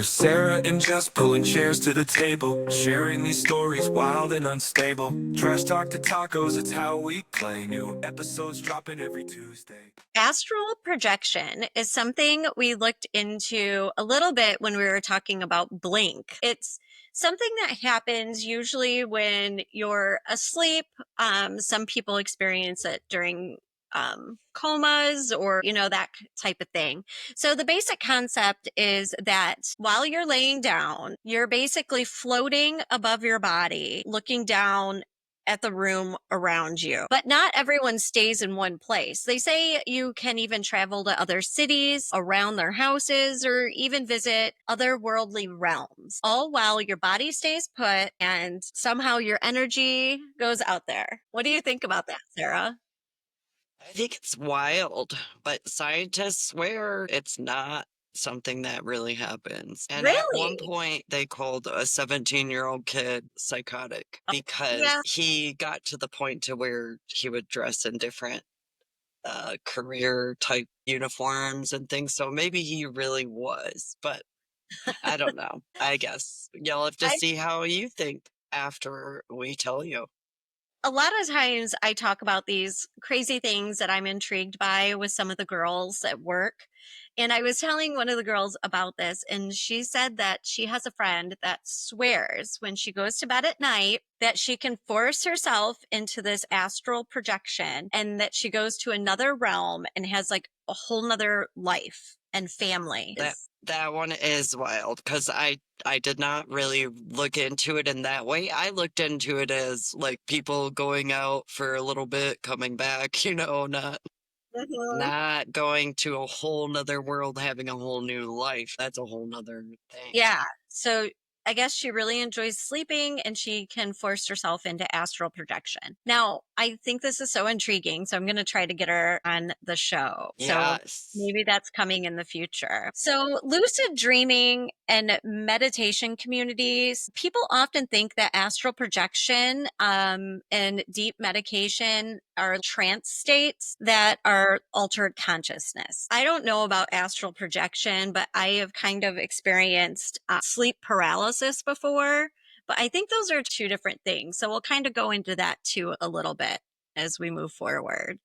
We're Sarah and Jess pulling chairs to the table, sharing these stories wild and unstable. Trash talk to tacos, it's how we play. New episodes dropping every Tuesday. Astral projection is something we looked into a little bit when we were talking about blink. It's something that happens usually when you're asleep. Some people experience it during comas or, that type of thing. So the basic concept is that while you're laying down, you're basically floating above your body, looking down at the room around you. But not everyone stays in one place. They say you can even travel to other cities around their houses or even visit otherworldly realms, all while your body stays put and somehow your energy goes out there. What do you think about that, Sarah? I think it's wild, but scientists swear it's not something that really happens. And at one Really? point, they called a 17-year-old kid psychotic because Yeah. he got to the point to where he would dress in different career type uniforms and things. So maybe he really was, but I don't know. I guess you'll have to I see how you think after we tell you. a lot of times I talk about these crazy things that I'm intrigued by with some of the girls at work. And I was telling one of the girls about this, and she said that she has a friend that swears when she goes to bed at night that she can force herself into this astral projection and that she goes to another realm and has like a whole nother life and family. That one is wild because I did not really look into it in that way. I looked into it as like people going out for a little bit, coming back, Mhm. not going to a whole nother world, having a whole new life. That's a whole nother thing. Yeah. So I guess she really enjoys sleeping and she can force herself into astral projection. Now, I think this is so intriguing. So I'm going to try to get her on the show. So Yes. maybe that's coming in the future. So, lucid dreaming and meditation communities, people often think that astral projection and deep medication are trance states that are altered consciousness. I don't know about astral projection, but I have kind of experienced sleep paralysis before. But I think those are two different things. So we'll kind of go into that too a little bit as we move forward.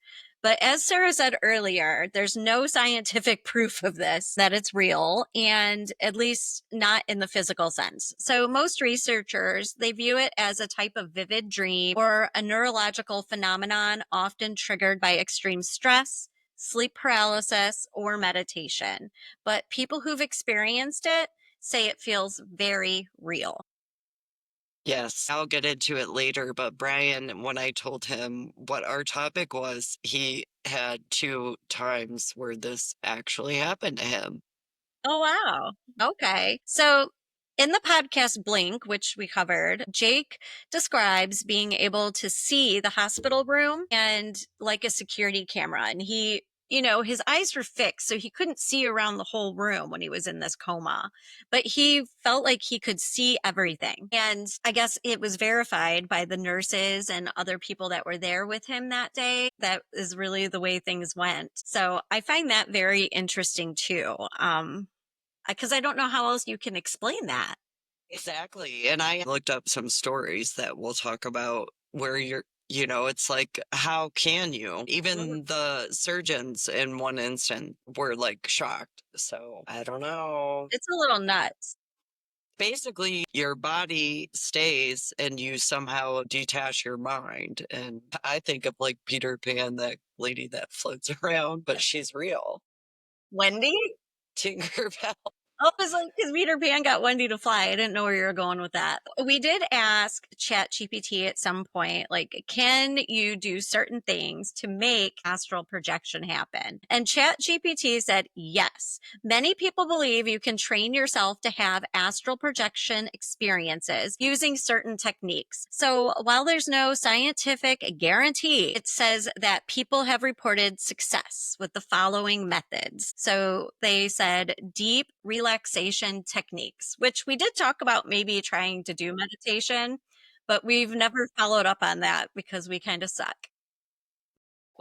But as Sarah said earlier, there's no scientific proof of this, that it's real, and at least not in the physical sense. So most researchers, they view it as a type of vivid dream or a neurological phenomenon often triggered by extreme stress, sleep paralysis, or meditation. But people who've experienced it say it feels very real. Yes, I'll get into it later. But Brian, when I told him what our topic was, he had two times where this actually happened to him. Oh, wow. Okay. So in the podcast Blink, which we covered, Jake describes being able to see the hospital room and like a security camera. And his eyes were fixed, so he couldn't see around the whole room when he was in this coma, but he felt like he could see everything. And I guess it was verified by the nurses and other people that were there with him that day. That is really the way things went. So I find that very interesting too. Because I don't know how else you can explain that. Exactly. And I looked up some stories that we'll talk about where it's like, how can you? Mhm. Even the surgeons in one instant were like shocked. So I don't know. It's a little nuts. Basically, your body stays and you somehow detach your mind. And I think of like Peter Pan, that lady that floats around, but she's real. Wendy? Tinkerbell. I was like, because Peter Pan got Wendy to fly. I didn't know where you were going with that. We did ask ChatGPT at some point, like, can you do certain things to make astral projection happen? And ChatGPT said yes. Many people believe you can train yourself to have astral projection experiences using certain techniques. So while there's no scientific guarantee, it says that people have reported success with the following methods. So they said deep relaxation techniques, which we did talk about maybe trying to do meditation, but we've never followed up on that because we kind of suck.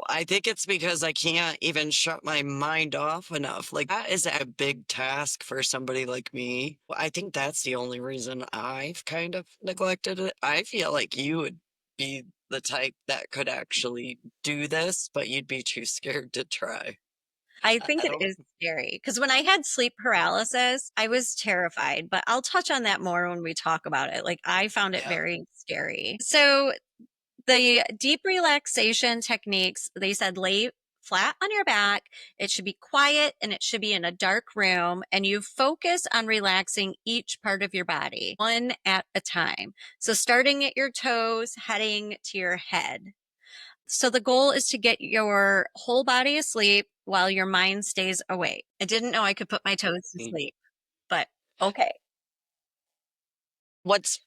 I think it's because I can't even shut my mind off enough. Like, that is a big task for somebody like me. I think that's the only reason I've kind of neglected it. I feel like you would be the type that could actually do this, but you'd be too scared to try. I think I it don't. is scary because when I had sleep paralysis, I was terrified, but I'll touch on that more when we talk about it. Like, I found it Yeah. very scary. So, the deep relaxation techniques, they said lay flat on your back. It should be quiet and it should be in a dark room. And you focus on relaxing each part of your body, one at a time. So, starting at your toes, heading to your head. So the goal is to get your whole body asleep while your mind stays awake. I didn't know I could put my toes to Mm. sleep, but okay. What's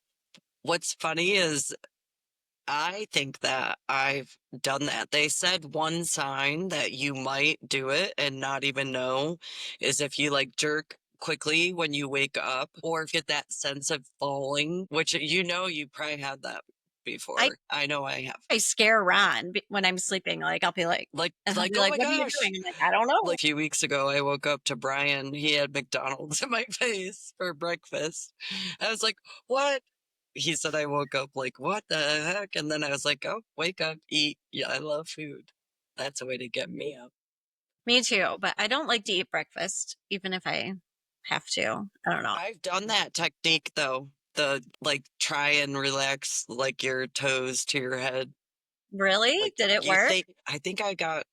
What's funny is I think that I've done that. They said one sign that you might do it and not even know is if you like jerk quickly when you wake up or get that sense of falling, which you probably had that I before. I know I have. I scare Ron when I'm sleeping. Like I'll be like, and he'll Like, be oh like, my "What are you gosh. doing?" I'm like, "I don't know." Like a few weeks ago, I woke up to Brian. He had McDonald's in my face for breakfast. I was like, what? He said I woke up like, what the heck? And then I was like, oh, wake up, eat. Yeah, I love food. That's a way to get me up. Me too, but I don't like to eat breakfast, even if I have to. I don't know. I've done that technique though. The like try and relax like your toes to your head. Really? Like Did it you work? think I think I got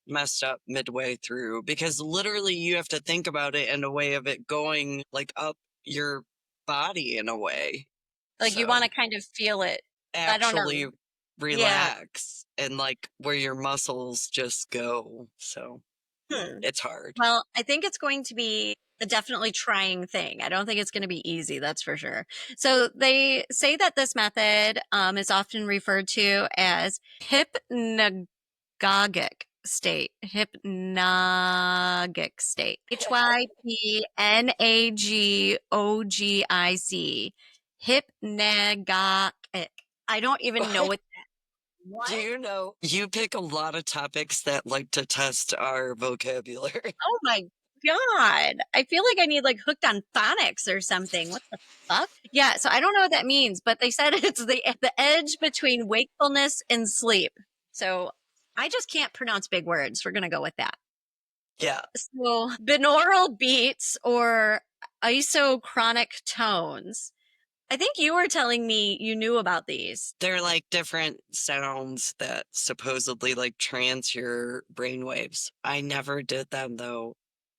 messed up midway through because literally you have to think about it in a way of it going like up your body in a way. Like you want So to kind of feel it. I don't actually know. Yeah. relax and like where your muscles just go. So Hmm. it's hard. Well, I think it's going to be a definitely trying thing. I don't think it's going to be easy, that's for sure. So they say that this method is often referred to as hypnagogic state. Hypnagogic state. Hypnagogic. Hypnagogic. I don't even know what that. Do What? you know you pick a lot of topics that like to test our vocabulary? Oh my God. I feel like I need like hooked on phonics or something. What the fuck? Yeah, so I don't know what that means, but they said it's the edge between wakefulness and sleep. So I just can't pronounce big words. We're gonna go with that. Yeah. So binaural beats or isochronic tones. I think you were telling me you knew about these. They're like different sounds that supposedly like trans your brainwaves. I never did them though.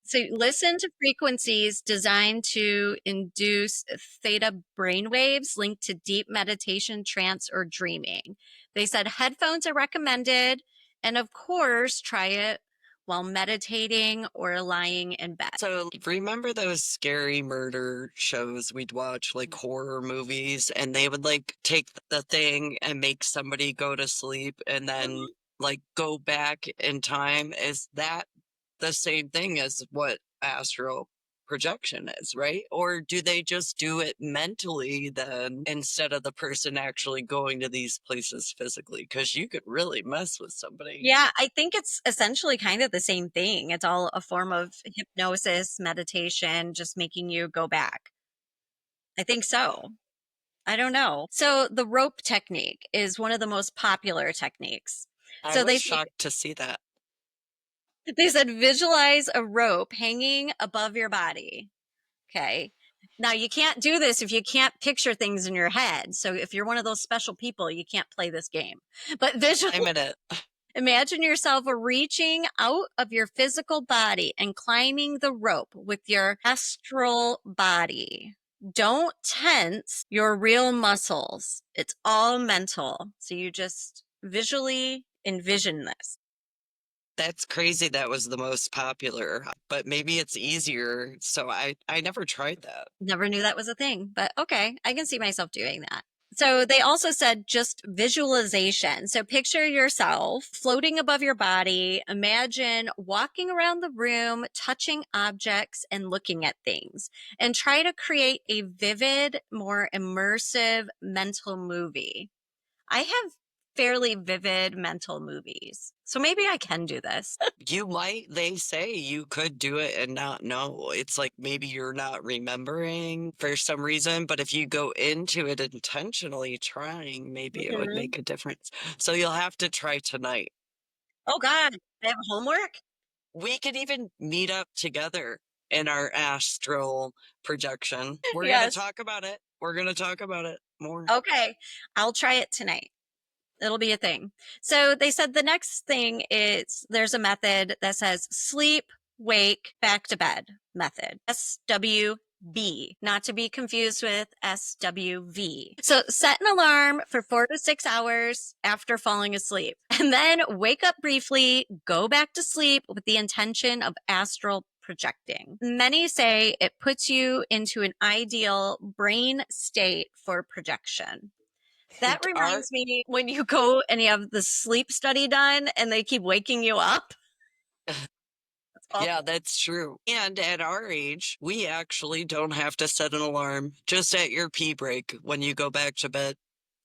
So listen to frequencies designed to induce theta brainwaves linked to deep meditation, trance, or dreaming. They said headphones are recommended, and of course, try it while meditating or lying in bed. So remember those scary murder shows we'd watch, like horror movies, and they would like take the thing and make somebody go to sleep and then like go back in time? Is that the same thing as what astral projection is, right? Or do they just do it mentally then instead of the person actually going to these places physically? Because you could really mess with somebody. Yeah, I think it's essentially kind of the same thing. It's all a form of hypnosis, meditation, just making you go back. I think so. I don't know. So the rope technique is one of the most popular techniques. I So was they say shocked to see that. they said visualize a rope hanging above your body. Okay. Now you can't do this if you can't picture things in your head. So if you're one of those special people, you can't play this game. But visual I'm in it. imagine yourself reaching out of your physical body and climbing the rope with your astral body. Don't tense your real muscles. It's all mental. So you just visually envision this. That's crazy that was the most popular, but maybe it's easier. So I never tried that. Never knew that was a thing, but okay, I can see myself doing that. So they also said just visualization. So picture yourself floating above your body. Imagine walking around the room, touching objects and looking at things, and try to create a vivid, more immersive mental movie. I have fairly vivid mental movies. So maybe I can do this. You might, they say you could do it and not know. It's like maybe you're not remembering for some reason, but if you go into it intentionally trying, maybe it would Mhm. make a difference. So you'll have to try tonight. Oh God, I have homework? We could even meet up together in our astral projection. We're going to Yes. talk about it. We're going to talk about it more. Okay. I'll try it tonight. It'll be a thing. So they said the next thing is there's a method that says sleep, wake, back to bed method. SWB, not to be confused with SWV. So set an alarm for 4 to 6 hours after falling asleep, and then wake up briefly, go back to sleep with the intention of astral projecting. Many say it puts you into an ideal brain state for projection. That Our reminds me when you go and you have the sleep study done and they keep waking you up. That's Yeah, awful. that's true. And at our age, we actually don't have to set an alarm. Just at your pee break when you go back to bed.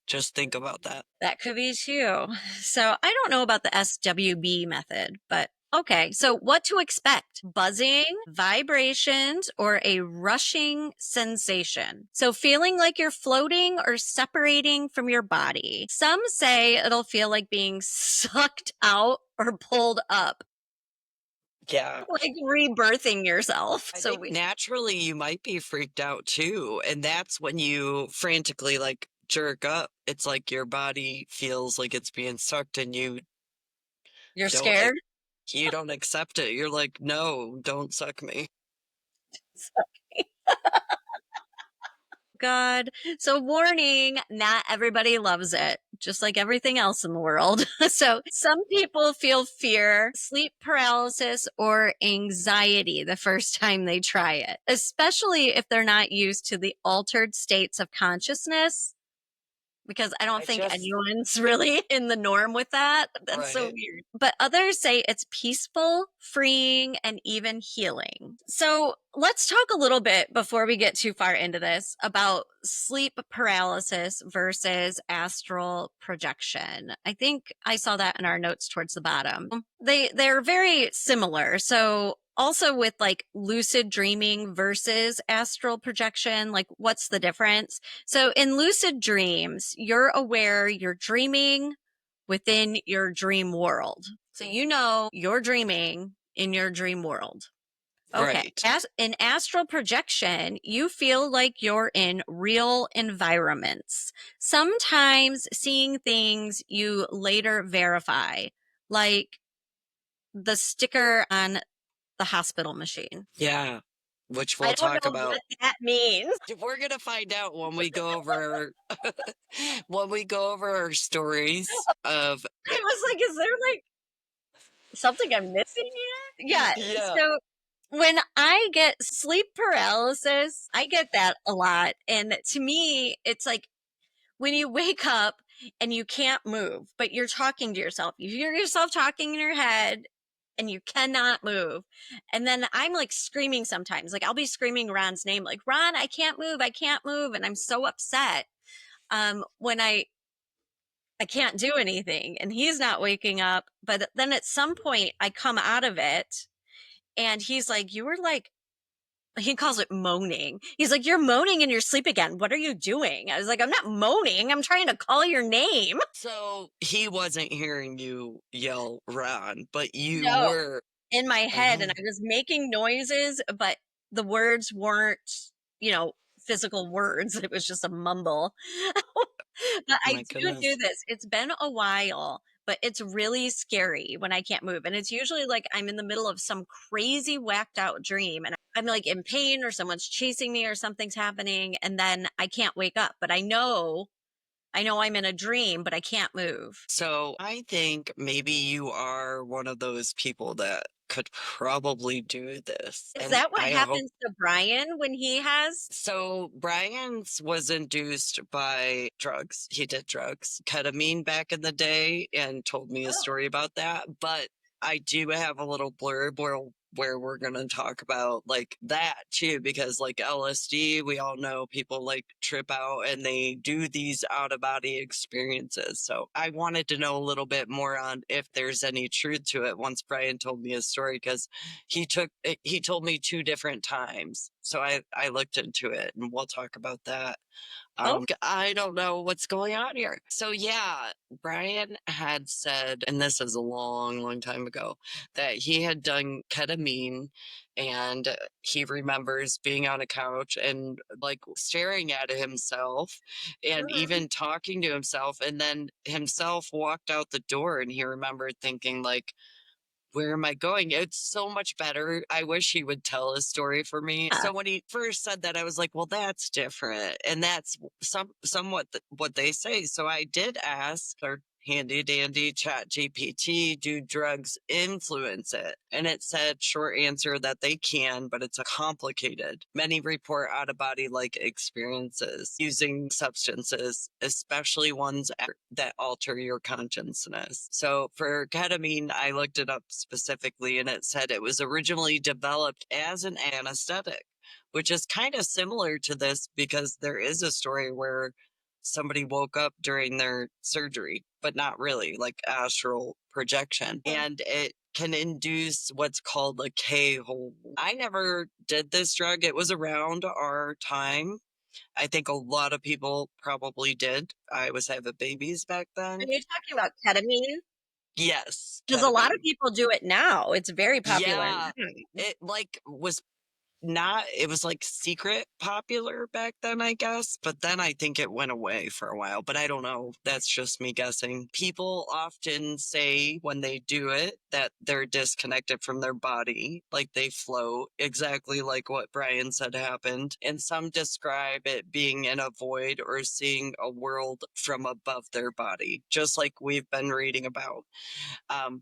Just think about that. That could be too. So I don't know about the SWB method, but okay. So what to expect? Buzzing, vibrations, or a rushing sensation. So feeling like you're floating or separating from your body. Some say it'll feel like being sucked out or pulled up, Yeah. like rebirthing yourself. I So think we, naturally you might be freaked out too. And that's when you frantically like jerk up. It's like your body feels like it's being sucked and you're don't scared. you don't accept it. You're like, no, don't suck me. God. So, warning, not everybody loves it, just like everything else in the world. So, some people feel fear, sleep paralysis, or anxiety the first time they try it, especially if they're not used to the altered states of consciousness. Because I don't I think just anyone's really in the norm with that. That's so right. weird. But others say it's peaceful, freeing, and even healing. So let's talk a little bit before we get too far into this about sleep paralysis versus astral projection. I think I saw that in our notes towards the bottom. They're very similar. So also with like lucid dreaming versus astral projection, like what's the difference? So in lucid dreams, you're aware you're dreaming within your dream world. So you know you're dreaming in your dream world. Okay. Right. As in astral projection, you feel like you're in real environments, sometimes seeing things you later verify, like the sticker on the hospital machine. Yeah. Which I we'll don't talk know about. what that means. We're gonna find out when we go over when we go over our stories of I was like, is there like something I'm missing here? Yeah. yeah. So when I get sleep paralysis, I get that a lot. And to me, it's like when you wake up and you can't move, but you're talking to yourself. You hear yourself talking in your head and you cannot move. And then I'm like screaming sometimes. Like I'll be screaming Ron's name, like, Ron, I can't move. I can't move. And I'm so upset when I can't do anything and he's not waking up. But then at some point I come out of it and he's like, you were like, he calls it moaning. He's like, you're moaning in your sleep again. What are you doing? I was like, I'm not moaning. I'm trying to call your name. So he wasn't hearing you yell Ron, but you No, were in my head. And oh I was making noises, but the words weren't, you know, physical words. It was just a mumble. But I my do goodness. this. It's been a while, but it's really scary when I can't move. And it's usually like I'm in the middle of some crazy whacked out dream and I'm like in pain or someone's chasing me or something's happening and then I can't wake up, but I know I'm in a dream, but I can't move. So I think maybe you are one of those people that could probably do this. Is And that what I hope happens to Brian when he has? so. Brian's was induced by drugs. He did drugs, ketamine back in the day, and told me a Oh, story about that. But I do have a little blurb where where we're going to talk about like that too, because like LSD, we all know people like trip out and they do these out of body experiences. So I wanted to know a little bit more on if there's any truth to it once Brian told me his story, because he told me 2 different times. So I looked into it and we'll talk about that. Oh, I don't know what's going on here. So yeah, Brian had said, and this is a long, long time ago, that he had done ketamine, and he remembers being on a couch and like staring at himself and mhm. even talking to himself, and then himself walked out the door, and he remembered thinking like, where am I going? It's so much better. I wish he would tell his story for me. Yeah. So when he first said that, I was like, well, that's different. And that's somewhat what they say. So I did ask our handy dandy chat GPT, do drugs influence it? And it said, short answer, that they can, but it's a complicated. Many report out of body like experiences using substances, especially ones that alter your consciousness. So for ketamine, I looked it up specifically, and it said it was originally developed as an anesthetic, which is kind of similar to this, because there is a story where somebody woke up during their surgery, but not really, like astral projection. And it can induce what's called a K hole. I never did this drug. It was around our time. I think a lot of people probably did. I was having babies back Are then. you talking about ketamine? Yes, Because a lot of ketamine. people do it now. It's very popular Yeah, now. it like was not, it was like secret popular back then, I guess, but then I think it went away for a while, but I don't know, that's just me guessing. People often say when they do it that they're disconnected from their body, like they float, exactly like what Brian said happened, and some describe it being in a void or seeing a world from above their body, just like we've been reading about.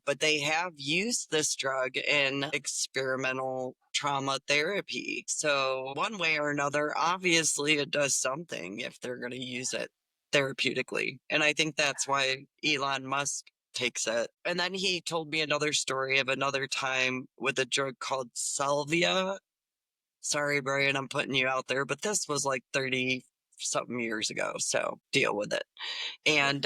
But they have used this drug in experimental trauma therapy. So, one way or another, obviously, it does something if they're going to use it therapeutically. And I think that's why Elon Musk takes it. And then he told me another story of another time with a drug called salvia. Sorry, Brian, I'm putting you out there, but this was like 30 something years ago. So, deal with it. And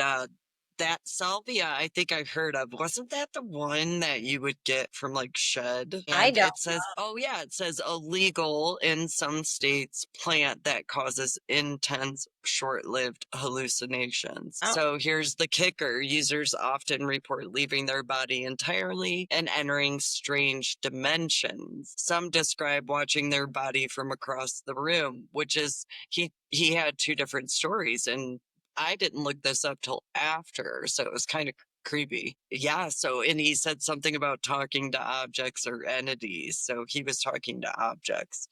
that salvia, I think I heard of. Wasn't that the one that you would get from like Shed? I And don't. it says, oh yeah, it says illegal in some states plant that causes intense, short-lived hallucinations. Oh, So here's the kicker. Users often report leaving their body entirely and entering strange dimensions. Some describe watching their body from across the room, which is he had 2 different stories, and I didn't look this up till after, so it was kind of creepy. Yeah, so and he said something about talking to objects or entities. So he was talking to objects.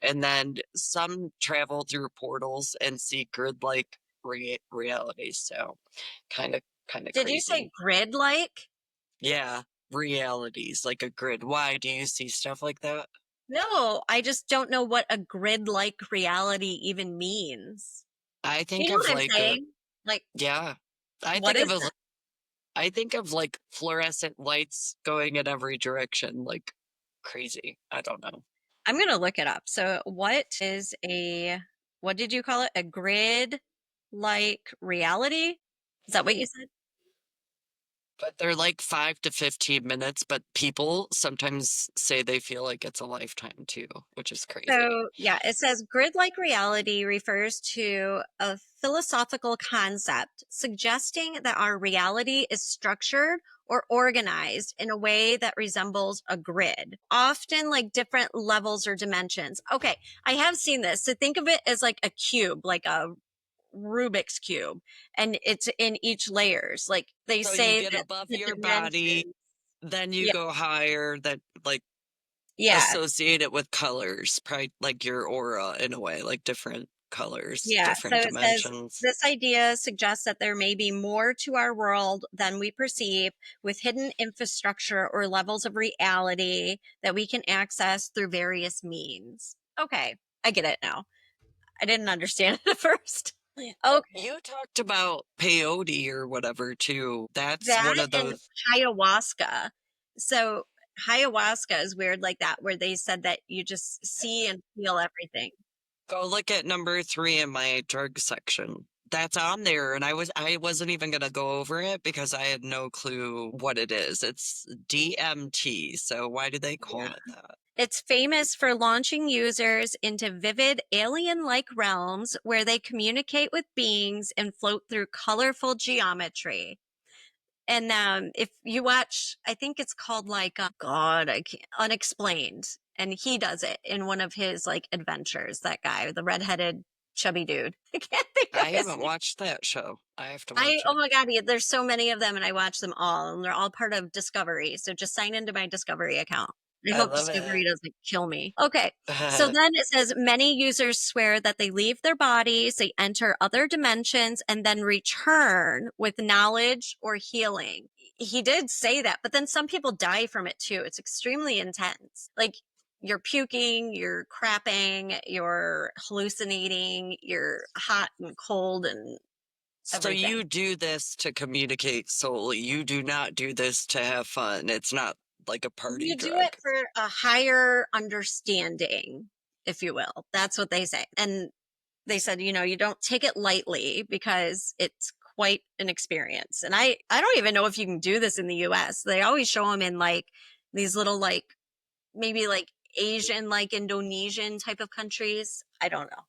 And then some travel through portals and see grid-like realities. So kind of did you say crazy. grid-like? Yeah, realities like a grid. Why do you see stuff like that? No, I just don't know what a grid-like reality even means. I Do you think know of what I'm like a saying? Like, yeah. I what think is of a that? I think of like fluorescent lights going in every direction, like crazy. I don't know. I'm gonna look it up. So, what did you call it? A grid-like reality? Is that what you said? But they're like 5 to 15 minutes, but people sometimes say they feel like it's a lifetime too, which is crazy. So, yeah, it says grid-like reality refers to a philosophical concept suggesting that our reality is structured or organized in a way that resembles a grid, often like different levels or dimensions. Okay, I have seen this. So think of it as like a cube, like a Rubik's cube, and it's in each layers. Like they So you say get that above the your body, dimensions. then you Yeah, go higher, that like yeah, associate it with colors, probably like your aura in a way, like different colors, yeah. So different it says dimensions. this idea suggests that there may be more to our world than we perceive, with hidden infrastructure or levels of reality that we can access through various means. Okay, I get it now. I didn't understand it at first. Okay, You talked about peyote or whatever too. That's one that of and those. ayahuasca. So ayahuasca is weird like that, where they said that you just see and feel everything. Go look at number 3 in my drug section. That's on there, and I wasn't even gonna go over it because I had no clue what it is. It's DMT, so why do they call Yeah. it that? It's famous for launching users into vivid alien like realms where they communicate with beings and float through colorful geometry. And if you watch, I think it's called like, God, I can't, Unexplained. And he does it in one of his like adventures, that guy, the redheaded chubby dude. I can't think of I his haven't name. watched that show. I have to watch Oh it. my God, there's so many of them and I watch them all and they're all part of Discovery. So just sign into my Discovery account. I I hope love Discovery it. doesn't kill me. Okay. So then it says many users swear that they leave their bodies, they enter other dimensions, and then return with knowledge or healing. He did say that, but then some people die from it too. It's extremely intense. Like you're puking, you're crapping, you're hallucinating, you're hot and cold and So everything. you do this to communicate solely. You do not do this to have fun. It's not like a party You do drug. it for a higher understanding, if you will. That's what they say. And they said, you don't take it lightly because it's quite an experience. And I don't even know if you can do this in the US. They always show them in like these little like maybe like Asian like Indonesian type of countries. I don't know.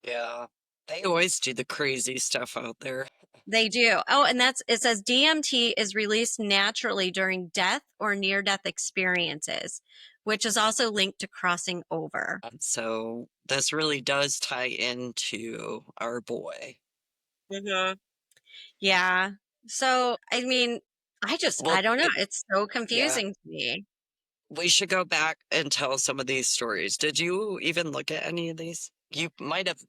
Yeah. They always do the crazy stuff out there. They do. Oh, and it says DMT is released naturally during death or near death experiences, which is also linked to crossing over. So this really does tie into our boy. Hmm. Yeah. So, I mean, I Well, don't know. it, It's so yeah, confusing to me. we should go back and tell some of these stories. Did you even look at any of these? You might have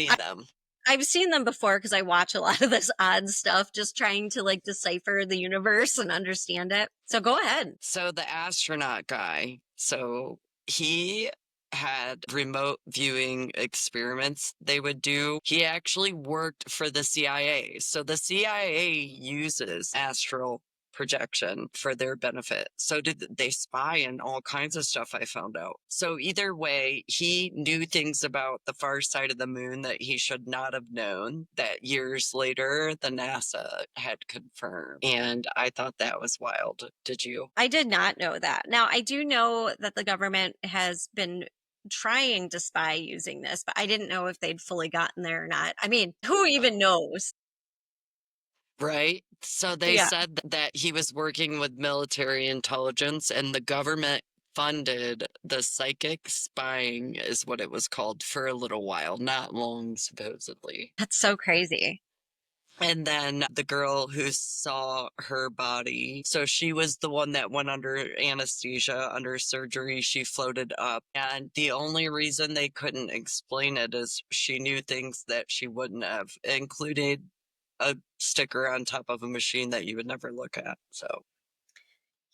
I, seen them. I've seen them before because I watch a lot of this odd stuff, just trying to like decipher the universe and understand it. So go ahead. So the astronaut guy, so he had remote viewing experiments they would do. He actually worked for the CIA. So the CIA uses astral projection for their benefit. So did they spy and all kinds of stuff I found out. So either way, he knew things about the far side of the moon that he should not have known that years later the NASA had confirmed. And I thought that was wild. Did you? I did not know that. Now, I do know that the government has been trying to spy using this, but I didn't know if they'd fully gotten there or not. I mean, who even knows? Right. So they Yeah. said that he was working with military intelligence and the government funded the psychic spying, is what it was called, for a little while, not long, supposedly. That's so crazy. And then the girl who saw her body, so she was the one that went under anesthesia, under surgery. She floated up. And the only reason they couldn't explain it is she knew things that she wouldn't have, included a sticker on top of a machine that you would never look at. So,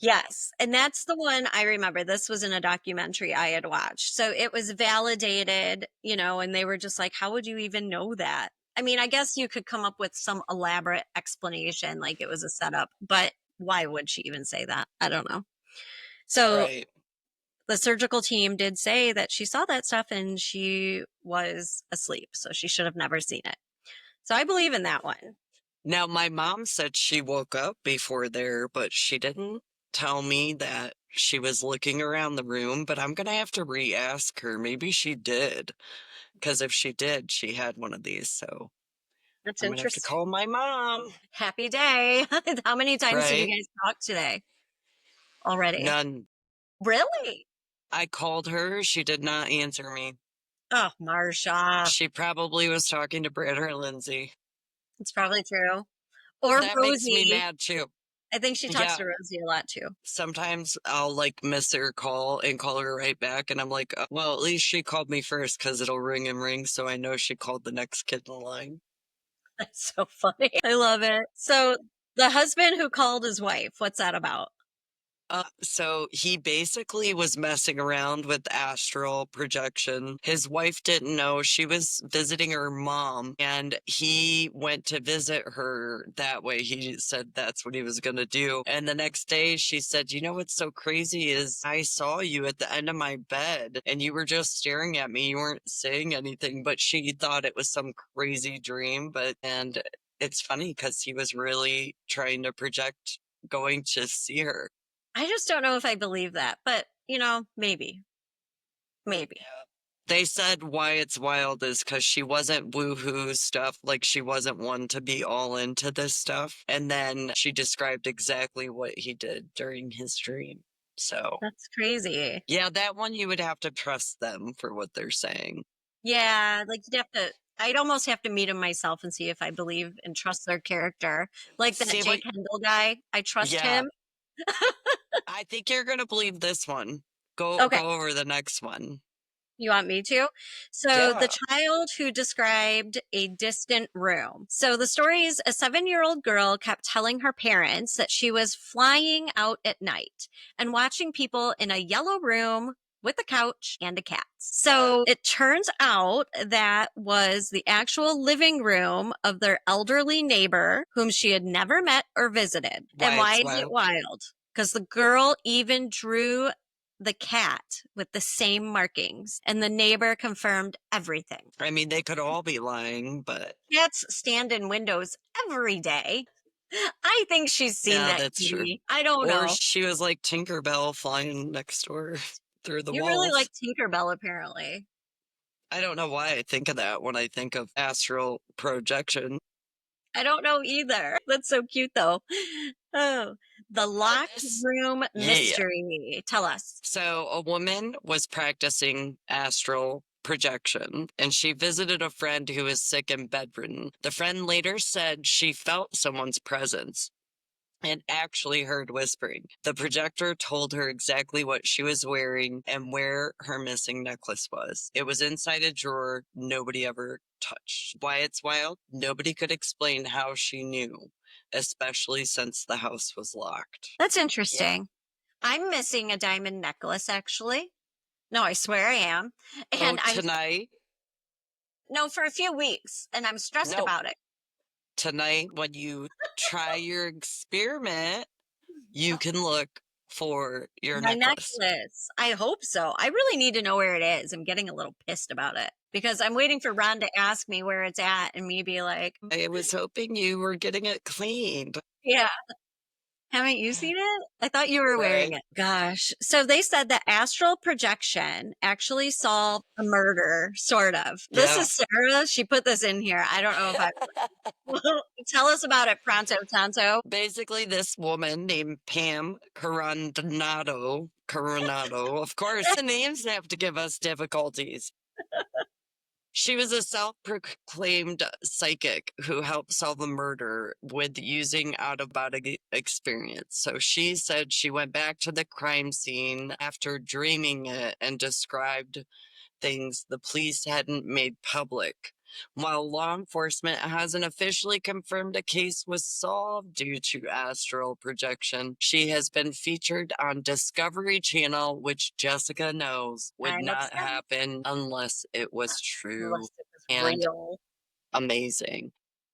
Yes. And that's the one I remember. This was in a documentary I had watched. So it was validated, and they were just like, how would you even know that? I mean, I guess you could come up with some elaborate explanation, like it was a setup, but why would she even say that? I don't know. So right. the surgical team did say that she saw that stuff and she was asleep. So she should have never seen it. So I believe in that one. Now, my mom said she woke up before there, but she didn't tell me that she was looking around the room. But I'm going to have to re ask her. Maybe she did. Because if she did, she had one of these. So That's I'm going to have to interesting. call my mom. Happy day. How many times did you Right? guys talk today already? None. Really? I called her. She did not answer me. Oh, Marsha. She probably was talking to Brad or Lindsay. It's probably true. Or That makes me Rosie. mad too. I think she talks Yeah. to Rosie a lot too. Sometimes I'll like miss her call and call her right back. And I'm like, well, at least she called me first because it'll ring and ring. So I know she called the next kid in line. That's so funny. I love it. So the husband who called his wife, what's that about? So he basically was messing around with astral projection. His wife didn't know. She was visiting her mom, and he went to visit her that way. He said that's what he was going to do. And the next day she said, you know what's so crazy is I saw you at the end of my bed and you were just staring at me. You weren't saying anything, but she thought it was some crazy dream. And it's funny because he was really trying to project going to see her. I just don't know if I believe that, but maybe. Maybe. They said why it's wild is because she wasn't woohoo stuff. Like she wasn't one to be all into this stuff. And then she described exactly what he did during his dream. So That's crazy. yeah, that one you would have to trust them for what they're saying. Yeah, like I'd almost have to meet him myself and see if I believe and trust their character. Like that See what? Jake Kendall guy, I trust Yeah, him. I think you're gonna believe this one. Go Okay. over the next one. You want me to? So, the Yeah. child who described a distant room. So, the story is a 7-year-old girl kept telling her parents that she was flying out at night and watching people in a yellow room with a couch and a cat. So, it turns out that was the actual living room of their elderly neighbor whom she had never met or visited. And why is it wild? Because the girl even drew the cat with the same markings, and the neighbor confirmed everything. I mean, they could all be lying, but Cats stand in windows every day. I think she's seen yeah, that that's true. kitty. I don't Or know. she was like Tinkerbell flying next door through the You really walls. like Tinkerbell, apparently. I don't know why I think of that when I think of astral projection. I don't know either. That's so cute, though. Oh, the locked room Yeah. mystery. Tell us. So a woman was practicing astral projection and she visited a friend who was sick and bedridden. The friend later said she felt someone's presence and actually heard whispering. The projector told her exactly what she was wearing and where her missing necklace was. It was inside a drawer nobody ever touched. Why it's wild? Nobody could explain how she knew, especially since the house was locked. That's interesting. I'm missing a diamond necklace, actually. No, I swear I am. And Tonight? No, for a few weeks, and I'm stressed about it. Tonight, when you try your experiment, you can look for your My necklace. I hope so. I really need to know where it is. I'm getting a little pissed about it because I'm waiting for Ron to ask me where it's at and me be like, I was hoping you were getting it cleaned. yeah. Haven't you seen it? I thought you were wearing it. Gosh. So they said that astral projection actually solved a murder, sort of. This is Sarah. She put this in here. I don't know if I. Tell us about it, Pronto Tonto. Basically, this woman named Pam Coronado, of course, the names have to give us difficulties. She was a self-proclaimed psychic who helped solve a murder with using out-of-body experience. So she said she went back to the crime scene after dreaming it and described things the police hadn't made public. While law enforcement hasn't officially confirmed a case was solved due to astral projection, she has been featured on Discovery Channel, which Jessica knows would not happen unless it was true Unless it was and real. amazing.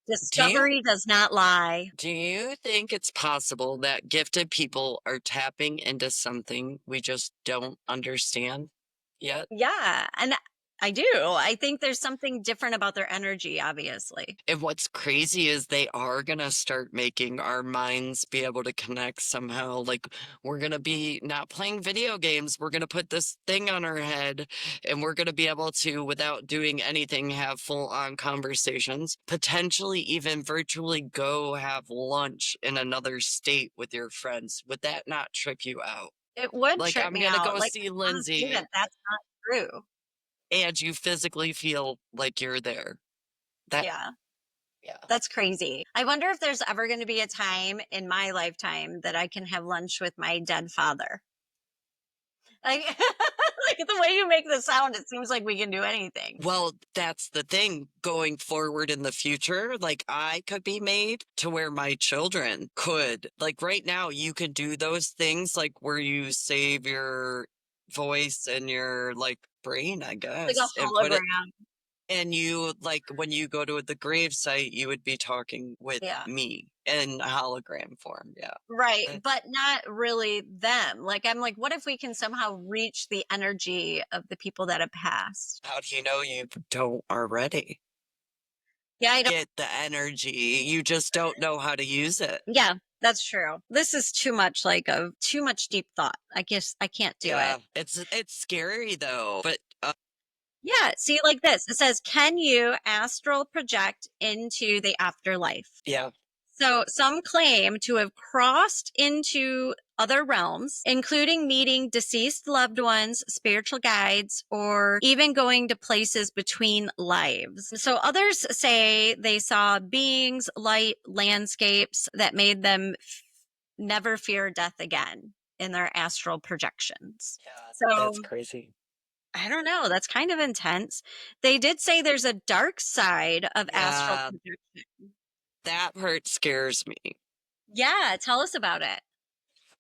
Discovery does not lie. Do you think it's possible that gifted people are tapping into something we just don't understand yet? Yeah, and I do. I think there's something different about their energy, obviously. And what's crazy is they are going to start making our minds be able to connect somehow. Like, we're going to be not playing video games. We're going to put this thing on our head and we're going to be able to, without doing anything, have full on conversations, potentially even virtually go have lunch in another state with your friends. Would that not trip you out? It would Like, trip I'm me going to out. go Like, see I wanna say Lindsay that that's not true. and you physically feel like you're there. That, Yeah, yeah. that's crazy. I wonder if there's ever going to be a time in my lifetime that I can have lunch with my dead father. Like, like the way you make the sound, it seems like we can do anything. Well, that's the thing going forward in the future. Like, I could be made to where my children could. Like, right now, you can do those things, like where you save your voice and your like brain, I Like a guess, and put it. hologram. And you, like, when you go to the grave site, you would be talking with Yeah. me in hologram form. Yeah. Right. Uh, But not really them. Like, I'm like, what if we can somehow reach the energy of the people that have passed? How do you know you don't already Yeah, I don't. get the energy? You just don't know how to use it. Yeah, that's true. This is too much like a too much deep thought. I guess I can't do it. Yeah, it's scary though. But Yeah, see, like this. It says, can you astral project into the afterlife? yeah, So some claim to have crossed into other realms, including meeting deceased loved ones, spiritual guides, or even going to places between lives. So others say they saw beings, light, landscapes that made them never fear death again in their astral projections. yeah, that's So crazy. I don't know. That's kind of intense. They did say there's a dark side of astral Yeah, projection. that part scares me. Yeah, tell us about it.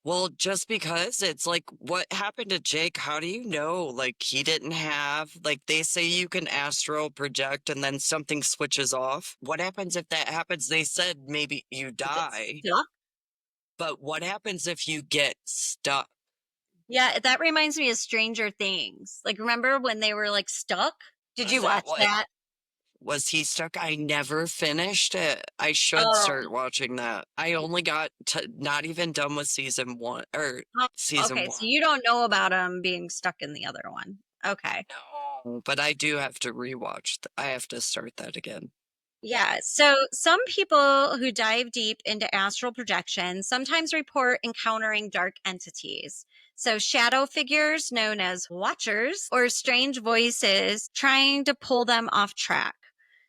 Well, just because it's like what happened to Jake, how do you know? Like he didn't have, like they say you can astral project and then something switches off. What happens if that happens? They said maybe you You get die, stuck. but what happens if you get stuck? Yeah, that reminds me of Stranger Things. Like, remember when they were like stuck? Did Was you that watch what? that? Was he stuck? I never finished it. I should Oh, start watching that. I only got to not even done with season one or oh, season okay. So one. you don't know about him being stuck in the other one. Okay. No, but I do have to rewatch. I have to start that again. Yeah. So some people who dive deep into astral projection sometimes report encountering dark entities. So shadow figures known as watchers or strange voices trying to pull them off track.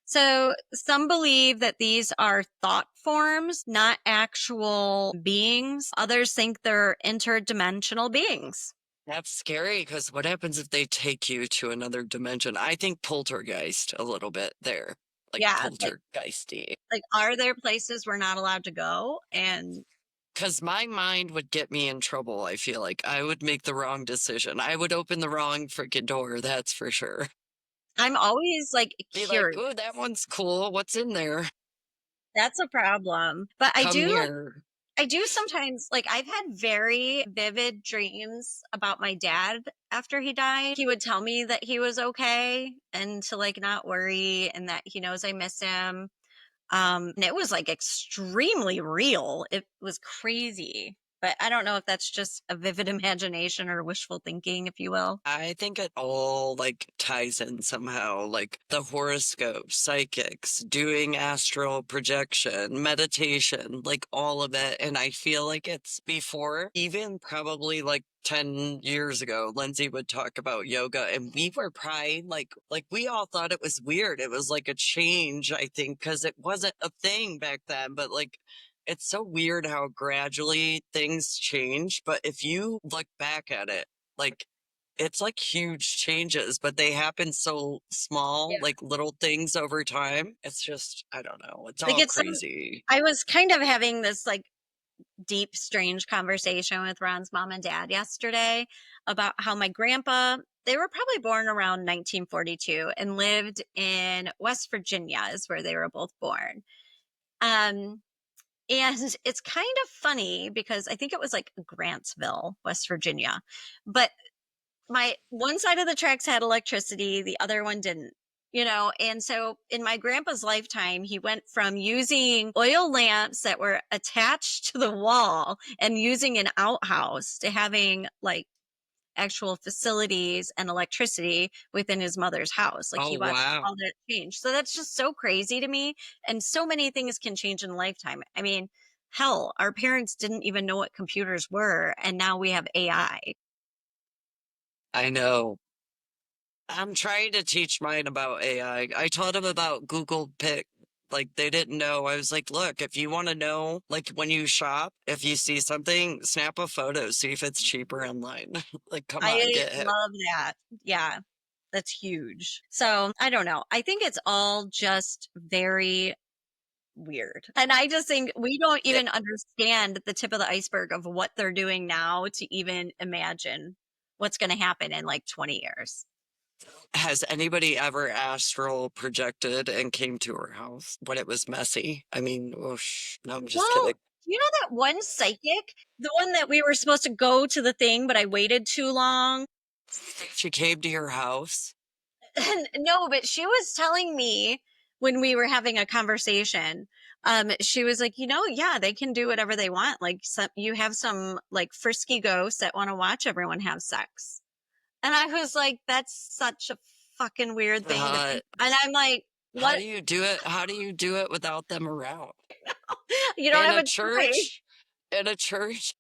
So some believe that these are thought forms, not actual beings. Others think they're interdimensional beings. That's scary because what happens if they take you to another dimension? I think poltergeist a little bit there, like Yeah. poltergeisty. Like, are there places we're not allowed to go? And Because my mind would get me in trouble. I feel like I would make the wrong decision. I would open the wrong freaking door. That's for sure. I'm always like Be like, curious. "Ooh, that one's cool. What's in there? That's a problem. But Come here." I do sometimes like I've had very vivid dreams about my dad after he died. He would tell me that he was okay and to like not worry and that he knows I miss him. And it was like extremely real. It was crazy. But I don't know if that's just a vivid imagination or wishful thinking, if you will. I think it all like ties in somehow, like the horoscope, psychics, doing astral projection, meditation, like all of it. And I feel like it's before, even probably like 10 years ago, Lindsay would talk about yoga and we were probably like we all thought it was weird. It was like a change, I think, because it wasn't a thing back then, but like it's so weird how gradually things change. But if you look back at it, like it's like huge changes, but they happen so small, Yeah. like little things over time. It's just, I don't know. It's Like all crazy. I was kind of having this like deep, strange conversation with Ron's mom and dad yesterday about how my grandpa, they were probably born around 1942 and lived in West Virginia, is where they were both born. Um, and it's kind of funny because I think it was like Grantsville, West Virginia. But my one side of the tracks had electricity, the other one didn't. And so in my grandpa's lifetime, he went from using oil lamps that were attached to the wall and using an outhouse to having like actual facilities and electricity within his mother's house. Like Oh, he watched wow. all that change. So that's just so crazy to me. And so many things can change in a lifetime. I mean, hell, our parents didn't even know what computers were, and now we have AI. I know. I'm trying to teach mine about AI. I taught him about Google Pic Like, they didn't know. I was like, look, if you want to know, like, when you shop, if you see something, snap a photo, see if it's cheaper online. Like, come on, I get it. love that. Yeah, that's huge. So I don't know. I think it's all just very weird. And I just think we don't even understand the tip of the iceberg of what they're doing now to even imagine what's going to happen in like 20 years. Has anybody ever astral projected and came to her house when it was messy? I mean, whoosh. No, I'm just Well, kidding. you know that one psychic, the one that we were supposed to go to the thing, but I waited too long? She came to your house. No, but she was telling me when we were having a conversation, she was like, yeah, they can do whatever they want. Like you have some like frisky ghosts that want to watch everyone have sex. And I was like, that's such a fucking weird thing to think. And I'm like, How what? do you do it? How do you do it without them around? You don't In have a a choice. church? In a church?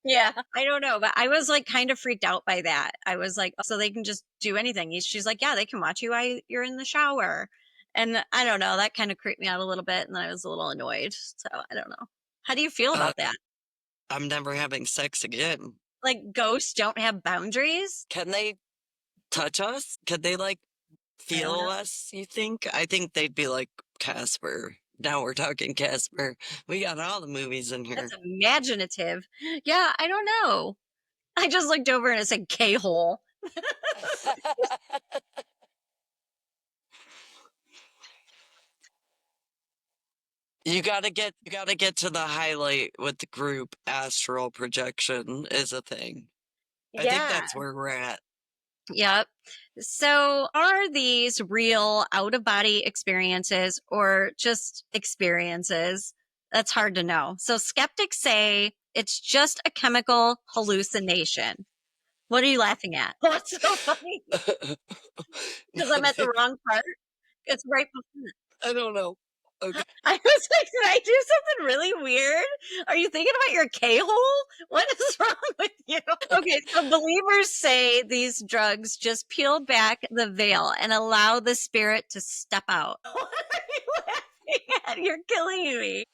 Yeah, I don't know, but I was like kind of freaked out by that. I was like, so they can just do anything. She's like, yeah, they can watch you while you're in the shower. And I don't know, that kind of creeped me out a little bit. And then I was a little annoyed. So I don't know. How do you feel Uh, about that? I'm never having sex again. Like ghosts don't have boundaries? Can they touch us? Can they like I don't feel know. us, you think? I think they'd be like Casper. Now we're talking Casper. We got all the movies in here. That's imaginative. Yeah, I don't know. I just looked over and it said K-hole. You gotta get to the highlight with the group. Astral projection is a thing. I think Yeah. that's where we're at. Yep. So, are these real out of body experiences or just experiences? That's hard to know. So, skeptics say it's just a chemical hallucination. What are you laughing at? What's so funny? Because I'm at the wrong part. It's right before. I don't know. Okay. I was like, did I do something really weird? Are you thinking about your K-hole? What is wrong with you? Okay, so believers say these drugs just peel back the veil and allow the spirit to step out. What are you laughing at? You're killing me.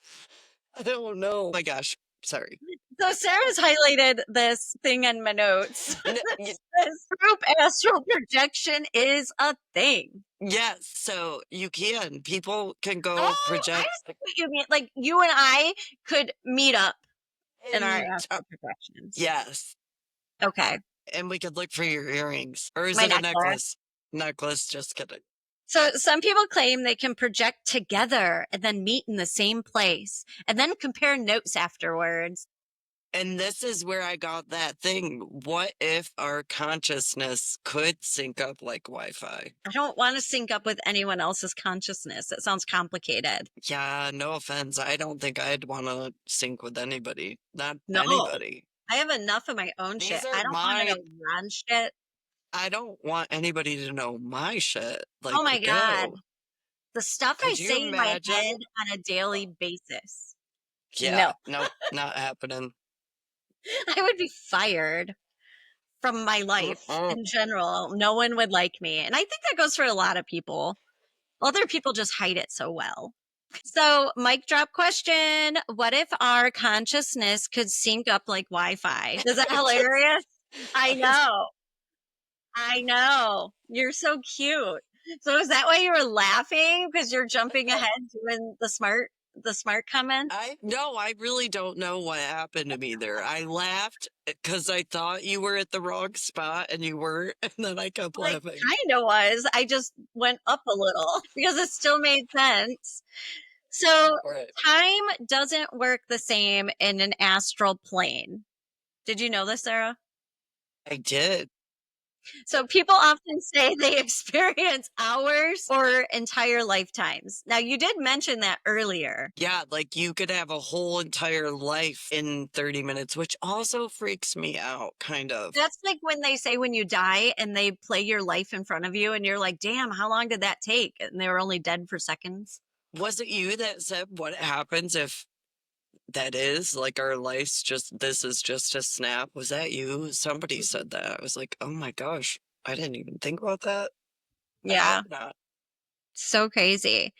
I don't know. Oh my gosh. Sorry. So Sarah's highlighted this thing in my notes. N- This group astral projection is a thing. yes. So you can. People can go Oh, I project. see what you mean. Like you and I could meet up in our And, astral projections. yes. Okay. And we could look for your earrings. Or is My it a necklace. necklace? Necklace. Just kidding. So some people claim they can project together and then meet in the same place and then compare notes afterwards. And this is where I got that thing. What if our consciousness could sync up like Wi Fi? I don't want to sync up with anyone else's consciousness. It sounds complicated. Yeah, no offense. I don't think I'd want to sync with anybody. Not No, anybody. I have enough of my own These shit. are I don't want to know Ron shit. I don't want anybody to know my shit. Like, Oh my God. go. The stuff I Could you say in my imagine? head on a daily basis. Yeah, No, nope, not happening. I would be fired from my life Mm-mm. in general. No one would like me. And I think that goes for a lot of people. Other people just hide it so well. So, mic drop question. What if our consciousness could sync up like Wi Fi? Is that hilarious? I know. I know. You're so cute. So, is that why you were laughing? Because you're jumping ahead doing the smart comment? I really don't know what happened to me there. I laughed because I thought you were at the wrong spot and you weren't, and then I kept Like, laughing. kind of was. I just went up a little because it still made sense. So, Right. time doesn't work the same in an astral plane. Did you know this, Sarah? I did. So people often say they experience hours or entire lifetimes. Now, you did mention that earlier. Yeah, like you could have a whole entire life in 30 minutes, which also freaks me out, kind of. That's like when they say when you die and they play your life in front of you and you're like, damn, how long did that take? And they were only dead for seconds. Was it you that said what happens if that is like our life's just this is just a snap? Was that you? Somebody said that. I was like, oh my gosh, I didn't even think about that. I Yeah, hope not. so crazy.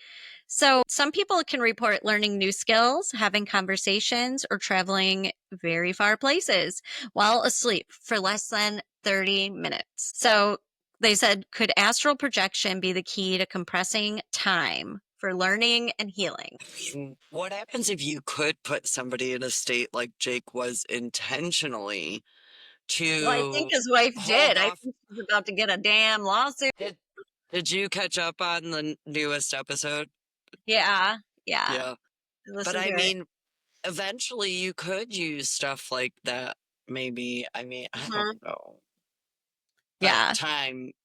So some people can report learning new skills, having conversations, or traveling very far places while asleep for less than 30 minutes. So they said, could astral projection be the key to compressing time for learning and healing? What happens if you could put somebody in a state like Jake was intentionally Well, I think to his wife hold did. I off? think she's about to get a damn lawsuit. Did you catch up on the newest episode? Yeah, yeah. Yeah. But Listen to I it. mean, eventually you could use stuff like that. Maybe. I mean, I don't Mhm. know. But Yeah,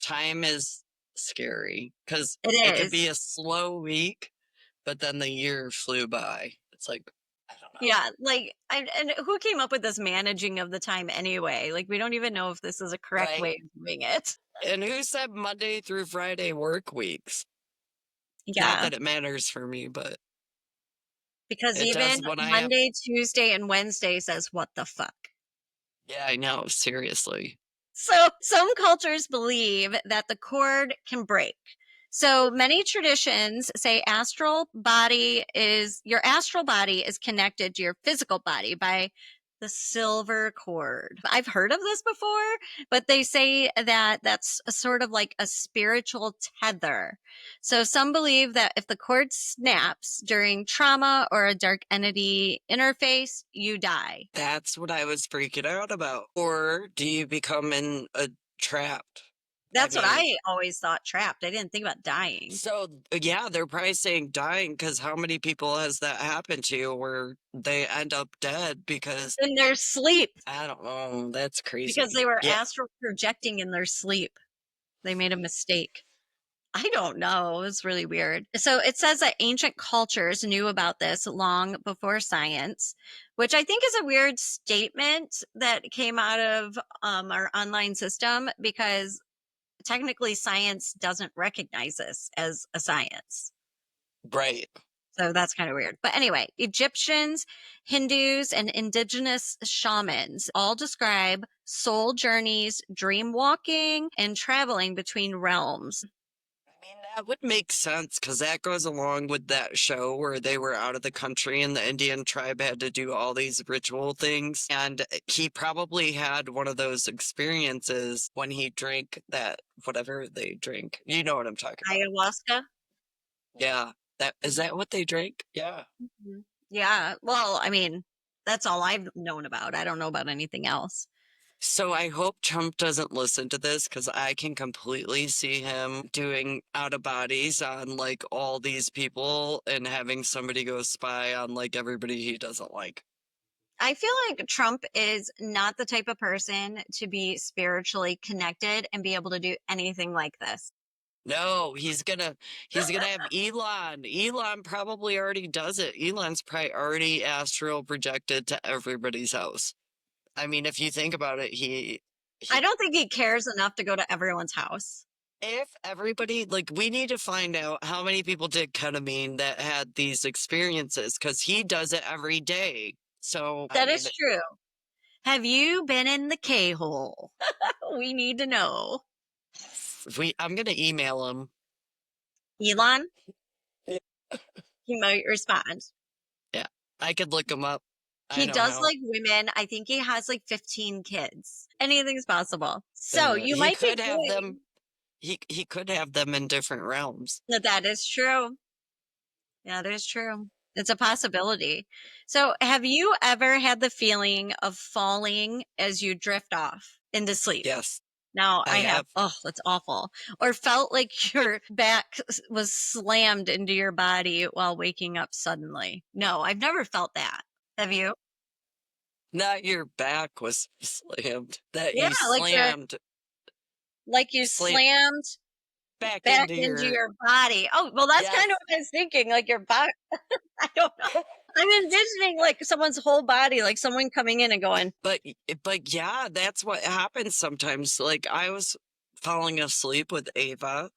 time is scary because it it could be is. a slow week, but then the year flew by. It's like, I don't know. Yeah, like, and who came up with this managing of the time anyway? Like, we don't even know if this is a correct Right. way of doing it. And who said Monday through Friday work weeks? Not Yeah, that it matters for me, but because it even does when I have. Monday, Tuesday, and Wednesday says, what the fuck? Yeah, I know. Seriously. So, some cultures believe that the cord can break. So, many traditions say your astral body is connected to your physical body by the silver cord. I've heard of this before, but they say that that's a sort of like a spiritual tether. So, some believe that if the cord snaps during trauma or a dark entity interface, you die. That's what I was freaking out about. Or do you become in a trapped? I That's what mean, I always thought, trapped. I didn't think about dying. so yeah, they're probably saying dying because how many people has that happened to where they end up dead because In their sleep, I don't know. That's because crazy. they were Yeah, astral projecting in their sleep. They made a mistake. I don't know. It's really weird. So it says that ancient cultures knew about this long before science, which I think is a weird statement that came out of our online system because technically science doesn't recognize this as a science. right. So that's kind of weird. But anyway, Egyptians, Hindus, and indigenous shamans all describe soul journeys, dream walking, and traveling between realms. I mean, that would make sense because that goes along with that show where they were out of the country and the Indian tribe had to do all these ritual things. And he probably had one of those experiences when he drank that, whatever they drink. You know what I'm talking about. Ayahuasca. Yeah. Is that what they drink? Yeah. Mhm. Yeah. Well, I mean, that's all I've known about. I don't know about anything else. So I hope Trump doesn't listen to this because I can completely see him doing out of bodies on like all these people and having somebody go spy on like everybody he doesn't like. I feel like Trump is not the type of person to be spiritually connected and be able to do anything like this. No, he's gonna have Elon. Elon probably already does it. Elon's probably already astral projected to everybody's house. I mean, if you think about it, I he don't think he cares enough to go to everyone's house. if everybody like we need to find out how many people did ketamine that had these experiences because he does it every day. So I That mean, is true. Have you been in the K-hole? We need to know. if I'm gonna email him. Elon, he might respond. Yeah, I could look him up. I He know does how. like women. I think he has like 15 kids. Anything's possible. So you He might be could have them. doing He could have them in different realms. that. That is true. That is true. It's a possibility. So have you ever had the feeling of falling as you drift off into sleep? Yes, Now I I have. have. Oh, that's awful. Or felt like your back was slammed into your body while waking up suddenly. No, I've never felt that. Have you? Not your back was slammed. That Yeah, you like you slam slammed back back into into your. your body. Oh, well, that's Yes. kind of what I was thinking. Like your body. I don't know. I'm envisioning like someone's whole body, like someone coming in and going, But yeah, that's what happens sometimes. Like I was falling asleep with Ava,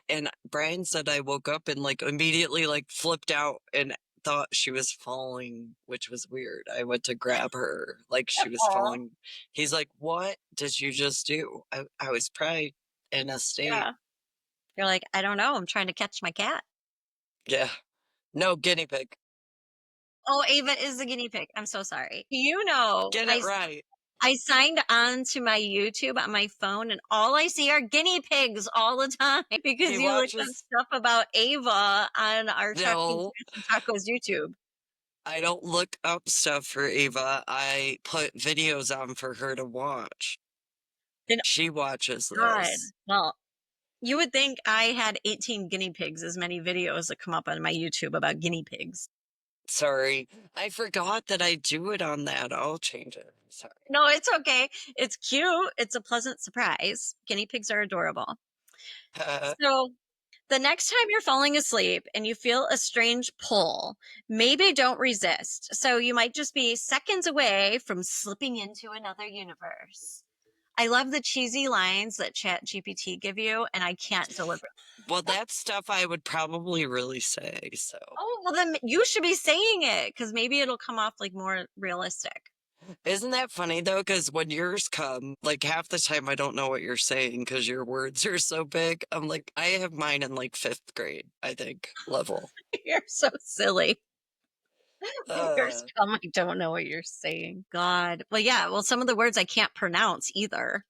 and Brian said I woke up and like immediately like flipped out and thought she was falling, which was weird. I went to grab her like she was "Aw, falling. He's like, "What did you just do?" I was probably in a state. yeah." You're like, I don't know. I'm trying to catch my cat. Yeah. No, guinea pig. Oh, Ava is the guinea pig. I'm so sorry. Get it right. I signed on to my YouTube on my phone and all I see are guinea pigs all the time because He you looked up watches. stuff about Ava on our Talking No, Tacos and Tacos YouTube. I don't look up stuff for Ava. I put videos on for her to watch. Then, She watches God, those. well, you would think I had 18 guinea pigs, as many videos that come up on my YouTube about guinea pigs. Sorry. I forgot that I do it on that. I'll change it. Sorry. No, it's okay. It's cute. It's a pleasant surprise. Guinea pigs are adorable. So, the next time you're falling asleep and you feel a strange pull, maybe don't resist. So, you might just be seconds away from slipping into another universe. I love the cheesy lines that Chat GPT give you, and I can't deliver. Well, that's stuff I would probably really say. So, Oh, well, then you should be saying it because maybe it'll come off like more realistic. isn't that funny though? Because when yours come, like half the time I don't know what you're saying because your words are so big. I'm like, I have mine in like fifth grade, I think, level. You're so silly. Yours Uh, come, I don't know what you're saying. God. Well, yeah. Well, some of the words I can't pronounce either.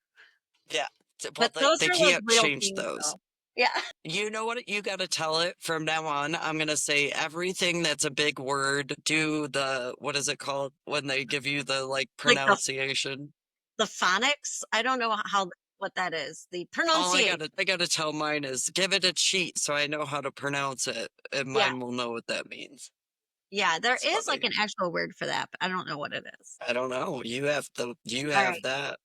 yeah. Well, But those they are like can't real change things, those. though. Yeah. You know what? You got to tell it from now on. I'm going to say everything that's a big word, do the, what is it called when they give you the like Like pronunciation? the phonics. I don't know what that is. The All pronunciation. I gotta tell mine is give it a cheat so I know how to pronounce it, and Yeah. mine will know what that means. Yeah. There It's is like funny. an actual word for that, but I don't know what it is. I don't know. You have All right. that.